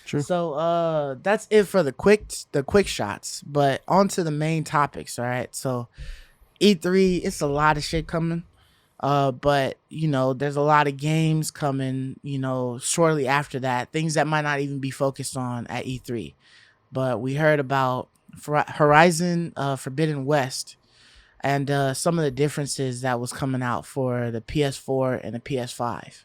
True. So that's it for the quick shots. But on to the main topics, all right? So E3, it's a lot of shit coming. But there's a lot of games coming, shortly after that, things that might not even be focused on at E3. But we heard about Horizon Forbidden West and some of the differences that was coming out for the PS4 and the PS5.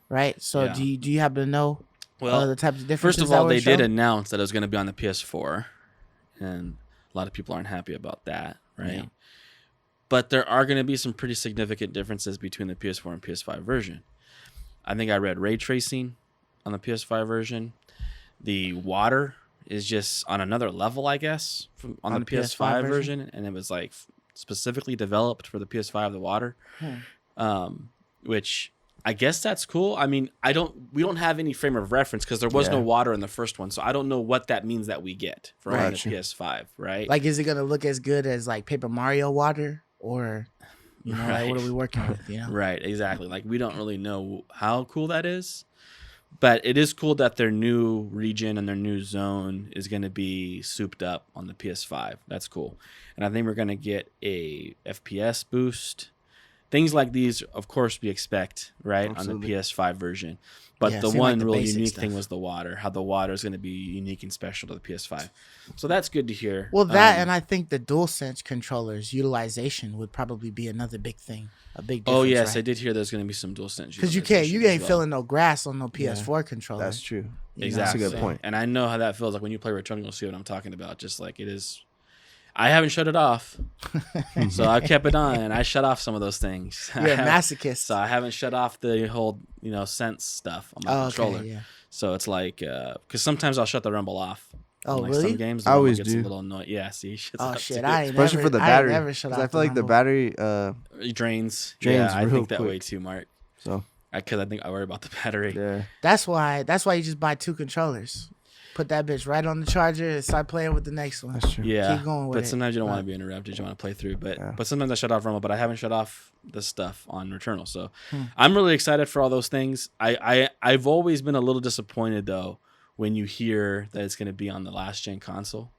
Right? So Yeah. do you happen to know the types of differences? First of all, they did announce that it was going to be on the PS4, and a lot of people aren't happy about that, right? Yeah. But there are going to be some pretty significant differences between the PS4 and PS5 version. I think I read ray tracing on the PS5 version. The water is just on another level, I guess, on the PS5 version, and it was like specifically developed for the PS5, the water, which I guess that's cool. I mean, we don't have any frame of reference because there was no water in the first one, so I don't know what that means that we get from the PS5, right? Like, is it gonna look as good as like Paper Mario water, or like what are we working with? Right, exactly. Like, we don't really know how cool that is, but it is cool that their new region and their new zone is going to be souped up on the PS5. That's cool, and I think we're gonna get a FPS boost. Things like these, of course, we expect, right, Absolutely. On the PS5 version. But the one really unique thing was the water, how the water is going to be unique and special to the PS5. So that's good to hear. Well, that and I think the DualSense controllers utilization would probably be another big thing, a big difference. Oh, yes, right? I did hear there's going to be some DualSense. Because you ain't feeling no grass on no PS4 controller. That's true. Exactly. That's a good point. And I know how that feels. Like when you play Returnal, you'll see what I'm talking about. Just like it is. I haven't shut it off, so I kept it on, and I shut off some of those things. You're a masochist. So I haven't shut off the whole, sense stuff on my controller. Okay, yeah. So it's like, because sometimes I'll shut the rumble off. Oh, like really? Some games, I always gets do. A little annoyed. Yeah, see, shit, especially for the battery. I feel like the battery it drains. Yeah, I think that quick. way too, Mark. So because I think I worry about the battery. Yeah. That's why you just buy 2 controllers. Put that bitch right on the charger and start playing with the next one. That's true. Yeah, keep going with but sometimes you don't want to be interrupted. You want to play through, but sometimes I shut off Rumble. But I haven't shut off the stuff on Returnal. So I'm really excited for all those things. I've always been a little disappointed though when you hear that it's going to be on the last gen console.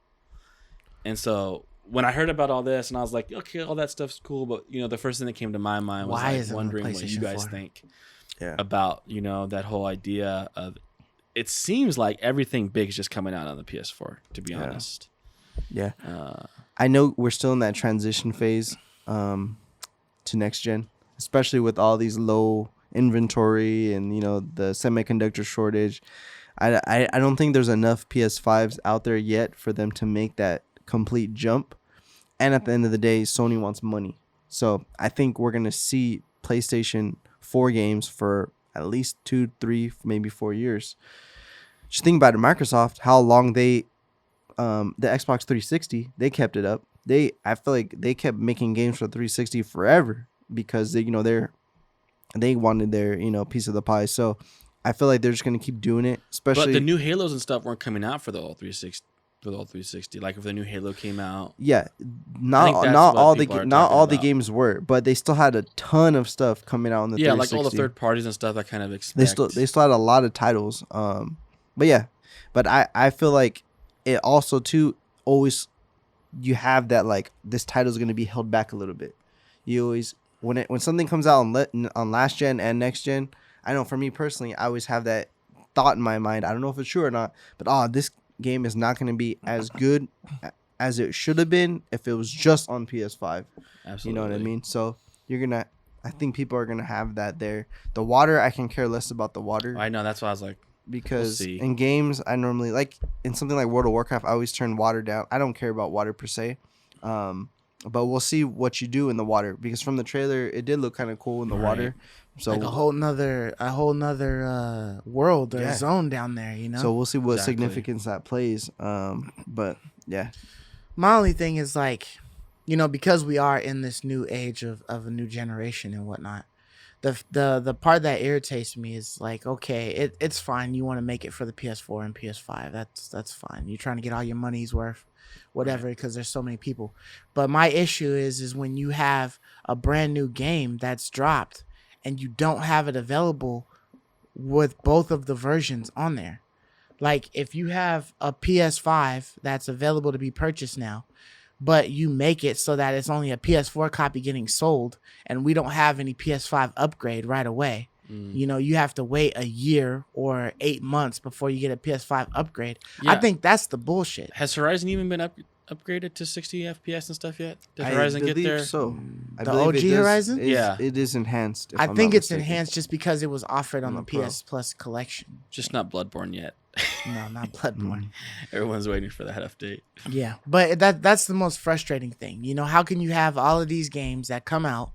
And so when I heard about all this, and I was like, okay, all that stuff's cool, but the first thing that came to my mind was wondering what you guys think about that whole idea of. It seems like everything big is just coming out on the PS4, to be honest. Yeah. I know we're still in that transition phase to next gen, especially with all these low inventory and, the semiconductor shortage. I don't think there's enough PS5s out there yet for them to make that complete jump. And at the end of the day, Sony wants money. So I think we're going to see PlayStation 4 games for at least 2, 3, maybe 4 years. Just think about it, Microsoft, how long the Xbox 360, they kept it up. I feel like they kept making games for 360 forever because they wanted their, piece of the pie. So I feel like they're just gonna keep doing it. Especially, but the new Halos and stuff weren't coming out for the old 360. For the old 360, like if the new Halo came out, not all the games were, but they still had a ton of stuff coming out on the 360. like all the third parties and stuff. I kind of expect they still had a lot of titles. But I feel like it also too always you have that like this title is going to be held back a little bit. You always when something comes out on last gen and next gen, I know for me personally, I always have that thought in my mind. I don't know if it's true or not, but this game is not going to be as good as it should have been if it was just on PS5. Absolutely. You know what I mean? So I think people are gonna have that there. The water, I can care less about the water. I know, that's why I was like, because in games, I normally like in something like World of Warcraft, I always turn water down. I don't care about water per se, but we'll see what you do in the water because from the trailer, it did look kind of cool in the water. So like a whole nother world or zone down there, So we'll see what significance that plays. But yeah, my only thing is like, because we are in this new age of a new generation and whatnot. The part that irritates me is like, okay, it's fine. You want to make it for the PS4 and PS5. That's fine. You're trying to get all your money's worth. whatever, because there's so many people. But my issue is when you have a brand new game that's dropped and you don't have it available with both of the versions on there. Like if you have a PS5 that's available to be purchased now, but you make it so that it's only a PS4 copy getting sold, and we don't have any PS5 upgrade right away. You know, you have to wait a year or 8 months before you get a PS5 upgrade. Yeah. I think that's the bullshit. Has Horizon even been upgraded to 60 FPS and stuff yet? Did Horizon get there? So the OG Horizon? It is enhanced. I think it's enhanced just because it was offered on the PS Plus collection. Just not Bloodborne yet. No, not Bloodborne. Everyone's waiting for that update. Yeah, but that's the most frustrating thing. You know, how can you have all of these games that come out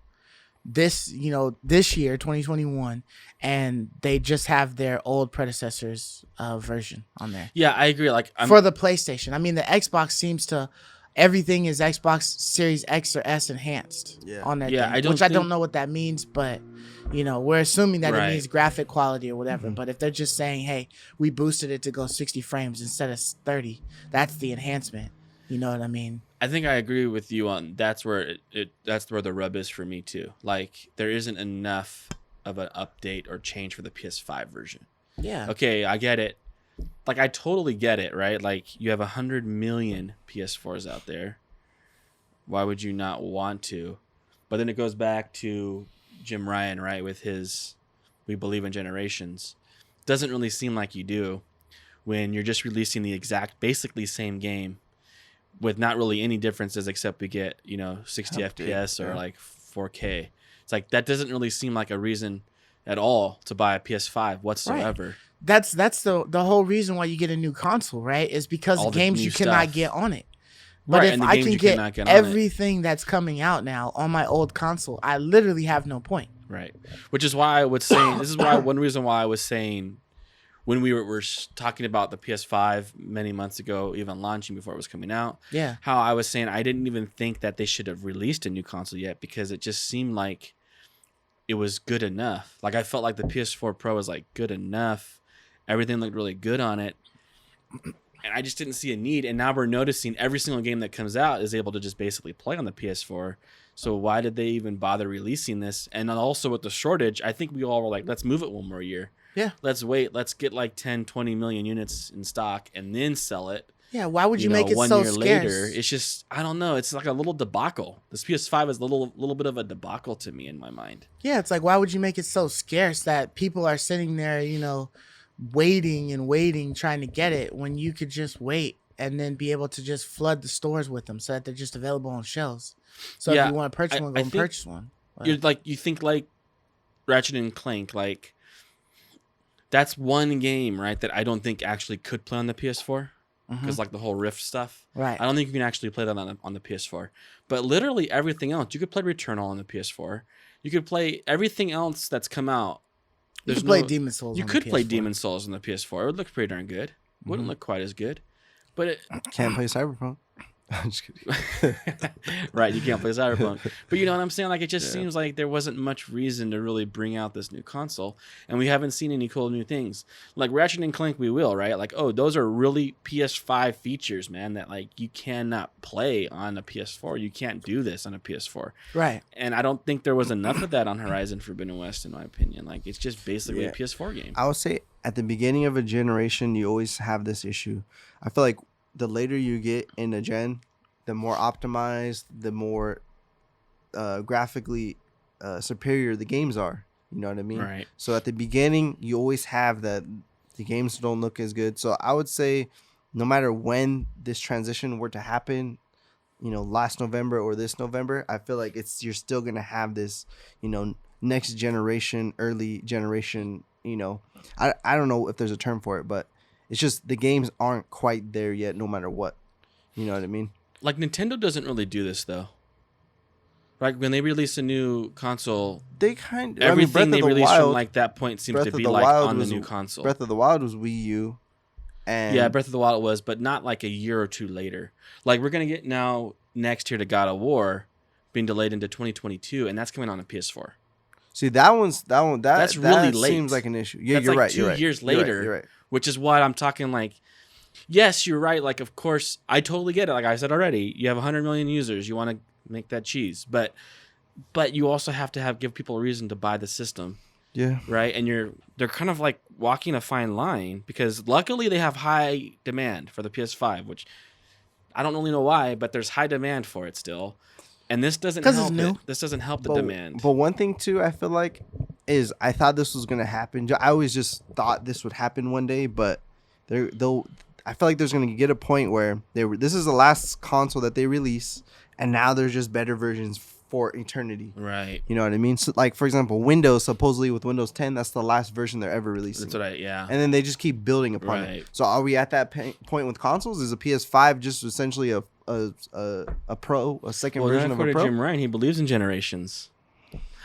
this year, 2021, and they just have their old predecessor's version on there? Yeah, I agree. Like for the PlayStation, I mean, the Xbox seems to everything is Xbox Series X or S enhanced on that. Yeah, thing, I don't know what that means, but you know, we're assuming that it means graphic quality or whatever. But if they're just saying, "Hey, we boosted it to go 60 frames instead of 30," that's the enhancement. You know what I mean? I think I agree with you on that's where that's where the rub is for me too. Like there isn't enough of an update or change for the PS5 version. Yeah. Okay, I get it. Like I totally get it, right? Like you have 100 million PS4s out there. Why would you not want to? But then it goes back to Jim Ryan, right? With his "We believe in generations." Doesn't really seem like you do when you're just releasing the exact, basically same game with not really any differences except we get, 60 FPS or like 4K. It's like that doesn't really seem like a reason at all to buy a PS5 whatsoever. Right. That's the whole reason why you get a new console, right? Is because all the games you cannot get on it. But if I can get everything that's coming out now on my old console, I literally have no point. Right. Which is why I would say this is why one reason why I was saying when we were talking about the PS5 many months ago, even launching before it was coming out, how I was saying I didn't even think that they should have released a new console yet because it just seemed like it was good enough. Like I felt like the PS4 Pro was like good enough. Everything looked really good on it. And I just didn't see a need. And now we're noticing every single game that comes out is able to just basically play on the PS4. So why did they even bother releasing this? And then also with the shortage, I think we all were like, let's move it one more year. Yeah. Let's wait. Let's get like 10, 20 million units in stock and then sell it. Yeah. Why would you make it so scarce? 1 year later, it's just, I don't know. It's like a little debacle. This PS5 is a little bit of a debacle to me in my mind. Yeah. It's like, why would you make it so scarce that people are sitting there, waiting and waiting, trying to get it when you could just wait and then be able to just flood the stores with them so that they're just available on shelves. So if you want to purchase one, go and purchase one. You think like Ratchet and Clank, like that's one game, right, that I don't think actually could play on the PS4 because like the whole Rift stuff. Right. I don't think you can actually play that on the PS4. But literally everything else, you could play Returnal on the PS4. You could play everything else that's come out. You could play Demon Souls. You could play Demon Souls on the PS4. It would look pretty darn good. Wouldn't look quite as good, but it can't play Cyberpunk. I'm just kidding. Right, you can't play Cyberpunk. But you know what I'm saying? Like, it just seems like there wasn't much reason to really bring out this new console, and we haven't seen any cool new things. Like Ratchet and Clank, we will, right? Like, oh, those are really PS5 features, man, that like you cannot play on a PS4. You can't do this on a PS4. Right. And I don't think there was enough of that on Horizon Forbidden West, in my opinion. Like, it's just basically a PS4 game. I would say at the beginning of a generation, you always have this issue. I feel like the later you get in a gen, the more optimized, the more graphically superior the games are. You know what I mean? Right. So at the beginning, you always have that the games don't look as good. So I would say no matter when this transition were to happen, last November or this November, I feel like you're still going to have this, next generation, early generation, I don't know if there's a term for it, but it's just the games aren't quite there yet, no matter what. You know what I mean? Like, Nintendo doesn't really do this, though. Right? When they release a new console, they kind of... everything they release from, like, that point seems to be, like, on the new console. Breath of the Wild was Wii U. And yeah, Breath of the Wild was, but not, like, a year or two later. Like, we're going to get now next year to God of War being delayed into 2022, and that's coming on the PS4. See, that's really late. Seems like an issue. Yeah, that's you're like right. 2 years later, you're right. Which is why I'm talking like Yes, you're right. Like, of course, I totally get it. Like I said already, you have 100 million users. You want to make that cheese, but you also have to give people a reason to buy the system. Yeah. Right. And they're kind of like walking a fine line because luckily they have high demand for the PS5, which I don't really know why, but there's high demand for it still. And this doesn't help it. This doesn't help the demand. But one thing too, I feel like, is I thought this was gonna happen. I always just thought this would happen one day, but I feel like there's gonna get a point where this is the last console that they release, and now there's just better versions for eternity. Right. You know what I mean? So, like, for example, Windows, supposedly with Windows 10, that's the last version they're ever releasing. That's yeah. And then they just keep building upon it. So are we at that point with consoles? Is a PS5 just essentially a pro, a second version of a pro? Jim Ryan, he believes in generations.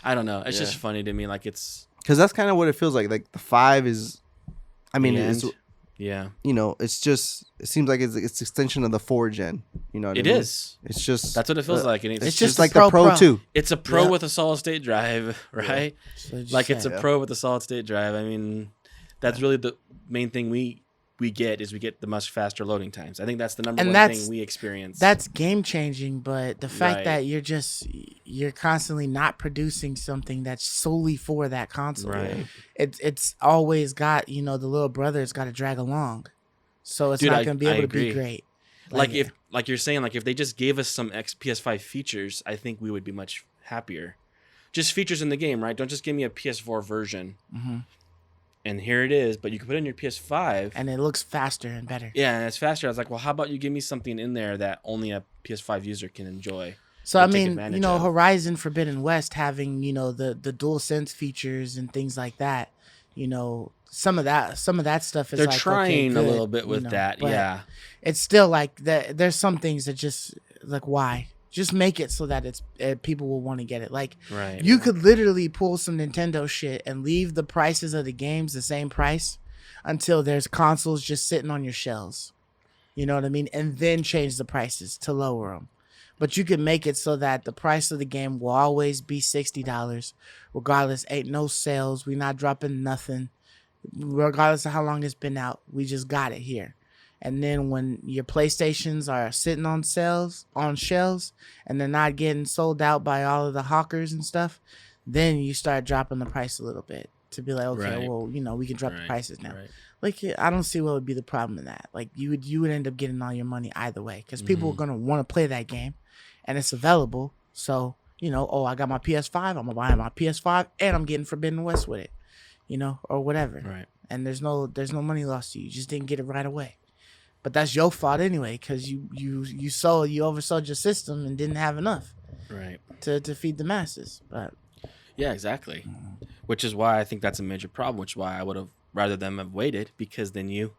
I don't know. It's just funny to me. Like, it's... Because that's kind of what it feels like. Like, the 5 is... I mean, it's... Yeah. You know, it seems like it's extension of the 4 gen. You know what I mean? It is. It's just... That's what it feels like. And it's just like the Pro 2. It's a Pro with a solid state drive, right? Yeah. Like, it's a Pro with a solid state drive. I mean, that's really the main thing we get the much faster loading times. I think that's the number one thing we experience. That's game changing, but the fact that you're constantly not producing something that's solely for that console. Right. It's always got, the little brother's got to drag along. So it's not going to be able to be great. Like you're saying, like if they just gave us some PS5 features, I think we would be much happier. Just features in the game, right? Don't just give me a PS4 version. Mm-hmm. And here it is, but you can put it in your PS5. And it looks faster and better. Yeah, and it's faster. I was like, well, how about you give me something in there that only a PS5 user can enjoy? So, I mean, Horizon Forbidden West having, the DualSense features and things like that, some of that stuff is they're trying a little bit with that, yeah. It's still like there's some things that just, like, why? Just make it so that people will want to get it. Like, you could literally pull some Nintendo shit and leave the prices of the games the same price until there's consoles just sitting on your shelves. You know what I mean? And then change the prices to lower them. But you can make it so that the price of the game will always be $60. Regardless, ain't no sales. We're not dropping nothing. Regardless of how long it's been out, we just got it here. And then when your PlayStations are sitting on shelves, and they're not getting sold out by all of the hawkers and stuff, then you start dropping the price a little bit to be like, okay, well, we can drop the prices now. Right. Like, I don't see what would be the problem in that. Like, you would end up getting all your money either way because people are gonna want to play that game, and it's available. So I got my PS5, I'm gonna buy my PS5, and I'm getting Forbidden West with it, or whatever. Right. And there's no money lost to you. You just didn't get it right away. But that's your fault anyway, because you oversold your system and didn't have enough, right, to feed the masses. But yeah, exactly. Which is why I think that's a major problem. Which is why I would have rather them have waited, because then you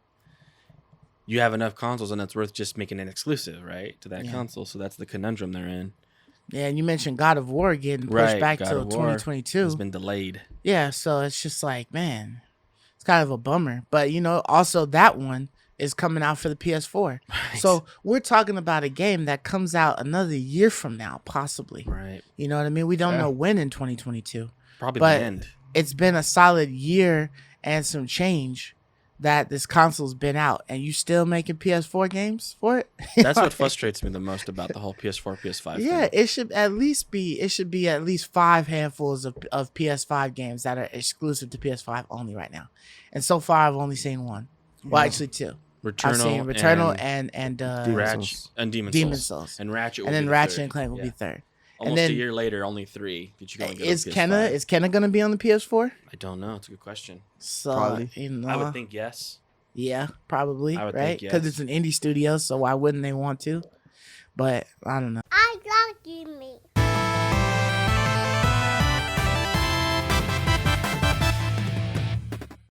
have enough consoles and it's worth just making it exclusive, right, to that console. So that's the conundrum they're in. Yeah, and you mentioned God of War getting pushed back till 2022. It's been delayed. Yeah, so it's just like, man, it's kind of a bummer. But also that one is coming out for the PS4. Right. So we're talking about a game that comes out another year from now, possibly. Right. You know what I mean? We don't know when in 2022. Probably but the end. It's been a solid year and some change that this console's been out, and you still making PS4 games for it? That's what frustrates me the most about the whole PS4, PS5 yeah, thing. it should at least 5 handfuls of PS5 games that are exclusive to PS5 only right now. And so far I've only seen one. Well, actually 2. I've seen Returnal and Ratchet and Demon's Souls. And Ratchet will and then be Ratchet third. and Clank will be third. Almost a year later, only 3 that you can get is on PS5. Is Kenna going to be on the PS4? I don't know. It's a good question. So, probably. I would think yes. Yeah, probably. I would right? think Because it's an indie studio, so why wouldn't they want to? But I don't know. I love you, me.